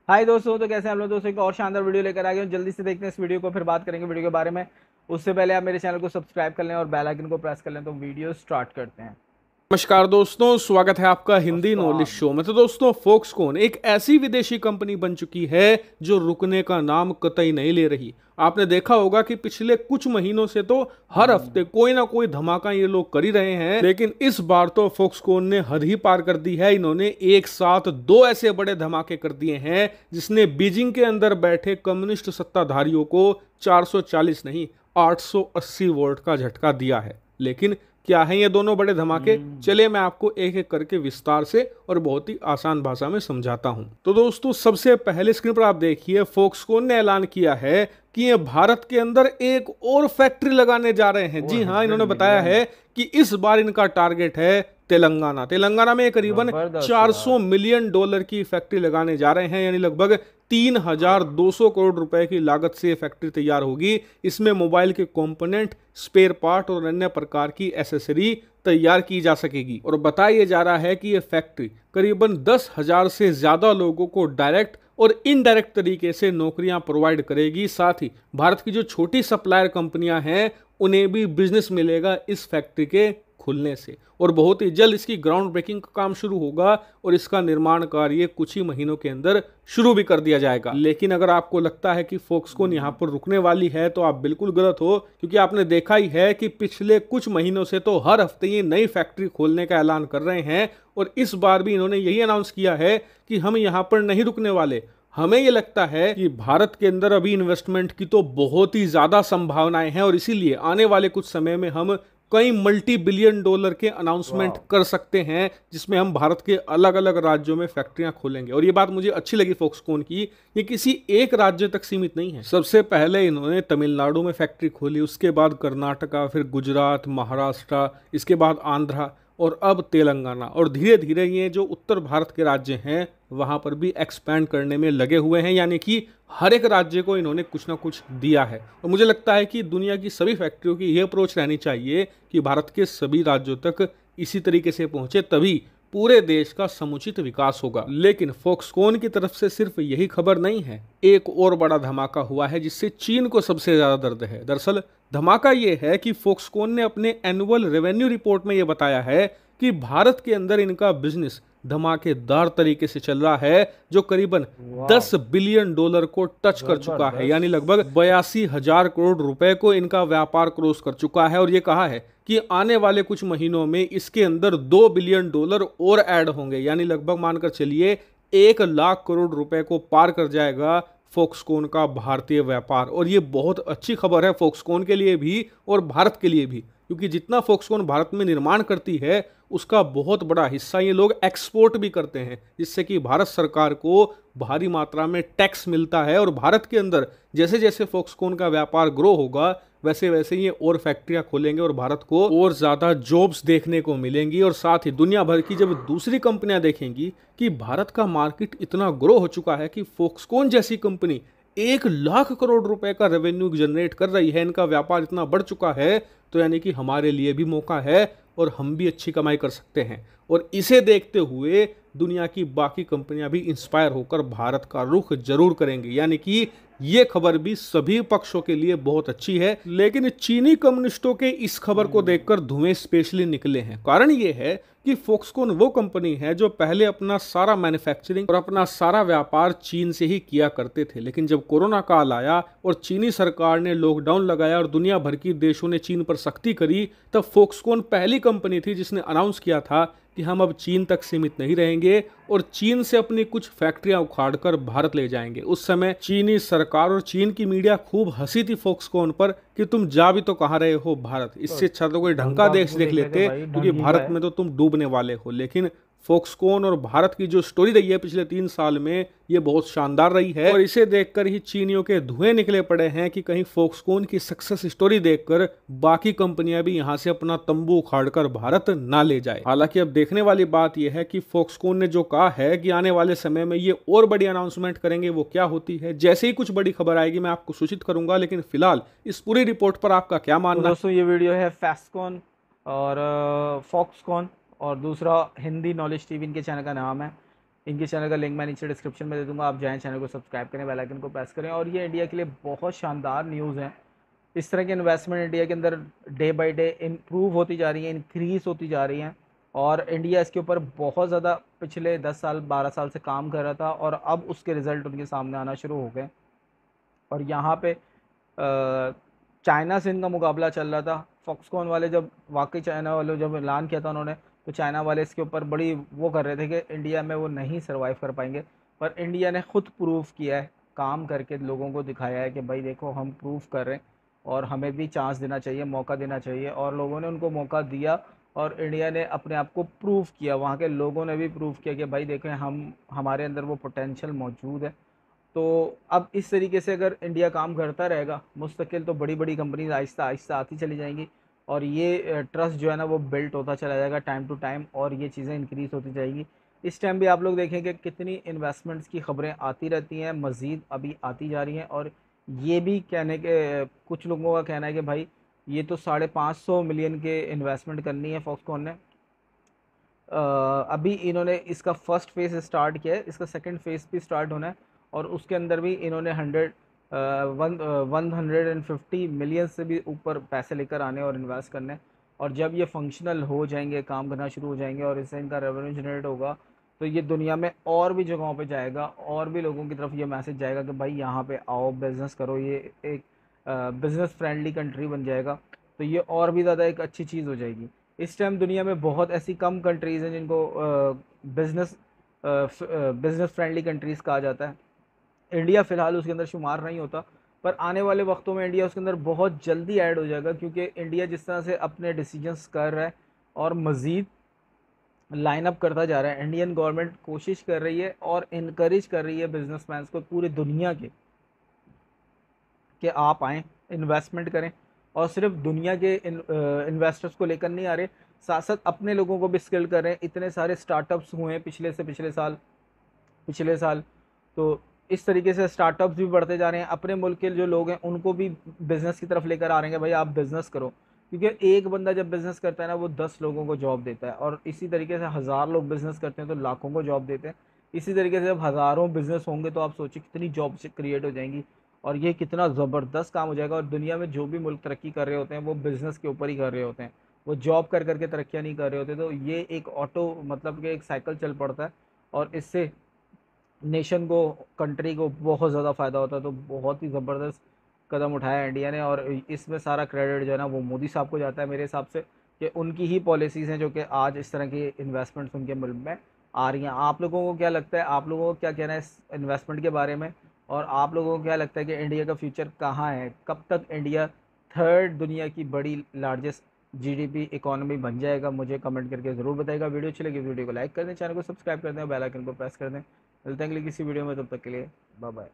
हाय दोस्तों, तो कैसे हैं आप लोग दोस्तों। एक और शानदार वीडियो लेकर आ गए हूं। जल्दी से देखते हैं इस वीडियो को, फिर बात करेंगे वीडियो के बारे में। उससे पहले आप मेरे चैनल को सब्सक्राइब कर लें और बेल आइकन को प्रेस कर लें। तो वीडियो स्टार्ट करते हैं। नमस्कार दोस्तों, स्वागत है आपका हिंदी नॉलेज नमस्कार। शो में। तो दोस्तों, फॉक्सकॉन एक ऐसी विदेशी कंपनी बन चुकी है जो रुकने का नाम कतई नहीं ले रही। आपने देखा होगा कि पिछले कुछ महीनों से तो हर हफ्ते कोई ना कोई धमाका ये लोग कर ही रहे हैं, लेकिन इस बार तो फॉक्सकॉन ने हद ही पार कर दी है। इन्होंने एक साथ दो ऐसे बड़े धमाके कर दिए हैं जिसने बीजिंग के अंदर बैठे कम्युनिस्ट सत्ताधारियों को 440 नहीं 880 वोल्ट का झटका दिया है। लेकिन क्या है ये दोनों बड़े धमाके? चलिए मैं आपको एक एक करके विस्तार से और बहुत ही आसान भाषा में समझाता हूं। तो दोस्तों, सबसे पहले स्क्रीन पर आप देखिए, फॉक्सकॉन ने ऐलान किया है कि ये भारत के अंदर एक और फैक्ट्री लगाने जा रहे हैं। जी हाँ, 400 इन्होंने बताया मिलियन। है कि इस बार इनका टारगेट है तेलंगाना में करीबन जबरदस्त 400 यार। मिलियन डॉलर की फैक्ट्री लगाने जा रहे हैं, यानी लगभग 3,200 करोड़ रुपए की लागत से फैक्ट्री तैयार होगी। इसमें मोबाइल के कंपोनेंट, स्पेयर पार्ट और अन्य प्रकार की एसेसरी तैयार की जा सकेगी। और बताया जा रहा है कि यह फैक्ट्री करीबन 10,000 से ज्यादा लोगों को डायरेक्ट और इनडायरेक्ट तरीके से नौकरियां प्रोवाइड करेगी। साथ ही भारत की जो छोटी सप्लायर कंपनियां हैं उन्हें भी बिजनेस मिलेगा इस फैक्ट्री के खुलने से। और बहुत ही जल्द इसकी ग्राउंड ब्रेकिंग का काम शुरू होगा और इसका निर्माण कार्य कुछ ही महीनों के अंदर शुरू भी कर दिया जाएगा। लेकिन अगर आपको लगता है कि फॉक्सकॉन यहां पर रुकने वाली है तो आप बिल्कुल गलत हो, क्योंकि आपने देखा ही है कि पिछले कुछ महीनों से तो हर हफ्ते ये नई फैक्ट्री खोलने का ऐलान कर रहे हैं। और इस बार भी इन्होंने यही अनाउंस किया है कि हम यहां पर नहीं रुकने वाले। हमें यह लगता है कि भारत के अंदर अभी इन्वेस्टमेंट की तो बहुत ही ज्यादा संभावनाएं हैं और इसीलिए आने वाले कुछ समय में हम कई मल्टी बिलियन डॉलर के अनाउंसमेंट वाह। कर सकते हैं, जिसमें हम भारत के अलग अलग राज्यों में फैक्ट्रियां खोलेंगे। और ये बात मुझे अच्छी लगी फॉक्सकॉन की, ये किसी एक राज्य तक सीमित नहीं है। सबसे पहले इन्होंने तमिलनाडु में फैक्ट्री खोली, उसके बाद कर्नाटका, फिर गुजरात, महाराष्ट्र, इसके बाद आंध्रा और अब तेलंगाना। और धीरे धीरे ये जो उत्तर भारत के राज्य हैं वहां पर भी एक्सपैंड करने में लगे हुए हैं, यानी कि हर एक राज्य को इन्होंने कुछ ना कुछ दिया है। और मुझे लगता है कि दुनिया की सभी फैक्ट्रियों की यह अप्रोच रहनी चाहिए कि भारत के सभी राज्यों तक इसी तरीके से पहुंचे, तभी पूरे देश का समुचित विकास होगा। लेकिन फॉक्सकॉन की तरफ से सिर्फ यही खबर नहीं है, एक और बड़ा धमाका हुआ है जिससे चीन को सबसे ज्यादा दर्द है। दरअसल धमाका यह है कि फॉक्सकॉन ने अपने एनुअल रेवेन्यू रिपोर्ट में यह बताया है कि भारत के अंदर इनका बिजनेस धमाकेदार तरीके से चल रहा है, जो करीबन वाह। 10 बिलियन डॉलर को टच कर चुका है, यानी जबरदस्त। लगभग 82,000 करोड़ रुपए को इनका व्यापार क्रॉस कर चुका है। और ये कहा है कि आने वाले कुछ महीनों में इसके अंदर 2 बिलियन डॉलर और ऐड होंगे, यानी लगभग मानकर चलिए 1 लाख करोड़ रुपए को पार कर जाएगा फॉक्सकॉन का भारतीय व्यापार। और ये बहुत अच्छी खबर है फॉक्सकॉन के लिए भी और भारत के लिए भी, क्योंकि जितना फॉक्सकॉन भारत में निर्माण करती है उसका बहुत बड़ा हिस्सा ये लोग एक्सपोर्ट भी करते हैं, जिससे कि भारत सरकार को भारी मात्रा में टैक्स मिलता है। और भारत के अंदर जैसे जैसे फॉक्सकॉन का व्यापार ग्रो होगा वैसे वैसे ये और फैक्ट्रियां खोलेंगे और भारत को और ज्यादा जॉब्स देखने को मिलेंगी। और साथ ही दुनिया भर की जब दूसरी कंपनियां देखेंगी कि भारत का मार्केट इतना ग्रो हो चुका है कि फॉक्सकॉन जैसी कंपनी 1 लाख करोड़ रुपए का रेवेन्यू जनरेट कर रही है, इनका व्यापार इतना बढ़ चुका है, तो यानी कि हमारे लिए भी मौका है और हम भी अच्छी कमाई कर सकते हैं। और इसे देखते हुए दुनिया की बाकी कंपनियां भी इंस्पायर होकर भारत का रुख जरूर करेंगी, यानी कि ये खबर भी सभी पक्षों के लिए बहुत अच्छी है। लेकिन चीनी कम्युनिस्टों के इस खबर को देखकर धुएं स्पेशली निकले हैं। कारण ये है कि फॉक्सकॉन वो कंपनी है जो पहले अपना सारा मैन्युफैक्चरिंग और अपना सारा व्यापार चीन से ही किया करते थे, लेकिन जब कोरोना काल आया और चीनी सरकार ने लॉकडाउन लगाया और दुनिया भर की देशों ने चीन पर सख्ती करी, तब फॉक्सकॉन पहली कंपनी थी जिसने अनाउंस किया था कि हम अब चीन तक सीमित नहीं रहेंगे और चीन से अपनी कुछ फैक्ट्रियां उखाड़कर भारत ले जाएंगे। उस समय चीनी सरकार और चीन की मीडिया खूब हंसी थी फॉक्सकॉन पर कि तुम जा भी तो कहां रहे हो भारत, इससे अच्छा तो कोई ढंग का ढंग देश का देख देख लेते लेते, भाई, क्योंकि ढंग ही का भारत है। में तो तुम डूबने वाले हो। लेकिन फॉक्सकॉन और भारत की जो स्टोरी रही है पिछले 3 साल में, ये बहुत शानदार रही है। और इसे देखकर ही चीनियों के धुएं निकले पड़े हैं कि कहीं फॉक्सकॉन की सक्सेस स्टोरी देखकर बाकी कंपनियां भी यहां से अपना तंबू उखाड़कर भारत ना ले जाए। हालांकि अब देखने वाली बात यह है कि फॉक्सकॉन ने जो कहा है कि आने वाले समय में ये और बड़ी अनाउंसमेंट करेंगे, वो क्या होती है। जैसे ही कुछ बड़ी खबर आएगी मैं आपको सूचित करूंगा, लेकिन फिलहाल इस पूरी रिपोर्ट पर आपका क्या तो मानना है? दोस्तों, ये वीडियो है फैस्कॉन और फॉक्सकॉन, और दूसरा हिंदी नॉलेज टीवी इनके चैनल का नाम है। इनके चैनल का लिंक मैं नीचे डिस्क्रिप्शन में दे दूंगा, आप जाएँ चैनल को सब्सक्राइब करें, बेल आइकन को प्रेस करें। और ये इंडिया के लिए बहुत शानदार न्यूज़ है। इस तरह की इन्वेस्टमेंट इंडिया के अंदर डे बाय डे इम्प्रूव होती जा रही है, इंक्रीज़ होती जा रही हैं। और इंडिया इसके ऊपर बहुत ज़्यादा पिछले 10 साल 12 साल से काम कर रहा था और अब उसके रिज़ल्ट उनके सामने आना शुरू हो गए। और यहाँ पे चाइना से इनका मुकाबला चल रहा था। फॉक्सकॉन वाले जब वाकई चाइना वाले जब ऐलान किया था उन्होंने, तो चाइना वाले इसके ऊपर बड़ी वो कर रहे थे कि इंडिया में वो नहीं सर्वाइव कर पाएंगे। पर इंडिया ने खुद प्रूव किया है, काम करके लोगों को दिखाया है कि भाई देखो हम प्रूव कर रहे हैं और हमें भी चांस देना चाहिए, मौका देना चाहिए। और लोगों ने उनको मौका दिया और इंडिया ने अपने आप को प्रूव किया, वहाँ के लोगों ने भी प्रूव किया कि भाई देखें हम हमारे अंदर वो पोटेंशियल मौजूद है। तो अब इस तरीके से अगर इंडिया काम करता रहेगा मुस्तकिल, तो बड़ी बड़ी कंपनीज आहिस्ता आहिस्ता आती चली जाएंगी और ये ट्रस्ट जो है ना वो बिल्ट होता चला जाएगा टाइम टू टाइम, और ये चीज़ें इंक्रीज़ होती जाएगी। इस टाइम भी आप लोग देखेंगे कितनी इन्वेस्टमेंट्स की खबरें आती रहती हैं, मज़ीद अभी आती जा रही हैं। और ये भी कहने के कुछ लोगों का कहना है कि भाई ये तो 550 मिलियन के इन्वेस्टमेंट करनी है फॉक्सकॉन ने। अभी इन्होंने इसका फर्स्ट फेज़ स्टार्ट किया है, इसका सेकंड फेज़ भी स्टार्ट होना है और उसके अंदर भी इन्होंने 150 मिलियन से भी ऊपर पैसे लेकर आने और इन्वेस्ट करने। और जब ये फंक्शनल हो जाएंगे, काम करना शुरू हो जाएंगे और इससे इनका रेवेन्यू जनरेट होगा, तो ये दुनिया में और भी जगहों पे जाएगा और भी लोगों की तरफ ये मैसेज जाएगा कि भाई यहाँ पे आओ, बिज़नेस करो। ये एक बिज़नेस फ्रेंडली कंट्री बन जाएगा, तो ये और भी ज़्यादा एक अच्छी चीज़ हो जाएगी। इस टाइम दुनिया में बहुत ऐसी कम कंट्रीज़ हैं जिनको बिज़नेस फ्रेंडली कंट्रीज़ कहा जाता है। इंडिया फ़िलहाल उसके अंदर शुमार नहीं होता, पर आने वाले वक्तों में इंडिया उसके अंदर बहुत जल्दी ऐड हो जाएगा, क्योंकि इंडिया जिस तरह से अपने डिसीजंस कर रहा है और मज़ीद लाइन अप करता जा रहा है। इंडियन गवर्नमेंट कोशिश कर रही है और इनकरेज कर रही है बिजनेसमैन को पूरी दुनिया के कि आप आएँ, इन्वेस्टमेंट करें। और सिर्फ दुनिया के इन्वेस्टर्स को लेकर नहीं आ रहे, साथ साथ अपने लोगों को भी स्किल कर रहे हैं। इतने सारे स्टार्टअप्स हुए हैं पिछले साल। तो इस तरीके से स्टार्टअप्स भी बढ़ते जा रहे हैं। अपने मुल्क के जो लोग हैं उनको भी बिज़नेस की तरफ लेकर आ रहे हैं, भाई आप बिज़नेस करो। क्योंकि एक बंदा जब बिज़नेस करता है ना, वो 10 लोगों को जॉब देता है, और इसी तरीके से 1000 लोग बिज़नेस करते हैं तो लाखों को जॉब देते हैं। इसी तरीके से जब हज़ारों बिज़नेस होंगे तो आप सोचिए कितनी जॉब क्रिएट हो जाएंगी और ये कितना ज़बरदस्त काम हो जाएगा। और दुनिया में जो भी मुल्क तरक्की कर रहे होते हैं वो बिज़नेस के ऊपर ही कर रहे होते हैं, वो जॉब कर करके तरक्कियाँ नहीं कर रहे होते। तो ये एक ऑटो मतलब कि एक साइकिल चल पड़ता है और इससे नेशन को, कंट्री को बहुत ज़्यादा फ़ायदा होता है। तो बहुत ही ज़बरदस्त कदम उठाया इंडिया ने, और इसमें सारा क्रेडिट जो है ना वो मोदी साहब को जाता है मेरे हिसाब से, कि उनकी ही पॉलिसीज़ हैं जो कि आज इस तरह की इन्वेस्टमेंट्स उनके मुल्क में आ रही हैं। आप लोगों को क्या लगता है, आप लोगों को क्या कहना है इस इन्वेस्टमेंट के बारे में? और आप लोगों को क्या लगता है कि इंडिया का फ्यूचर कहाँ है? कब तक इंडिया थर्ड दुनिया की बड़ी लार्जेस्ट जीडीपी इकोनॉमी बन जाएगा? मुझे कमेंट करके ज़रूर बताइएगा। वीडियो अच्छी लगी वीडियो को लाइक कर दें, चैनल को सब्सक्राइब कर दें, बेल आइकन को प्रेस कर दें। मिलते हैं अगली किसी वीडियो में, तब तक के लिए बाय बाय।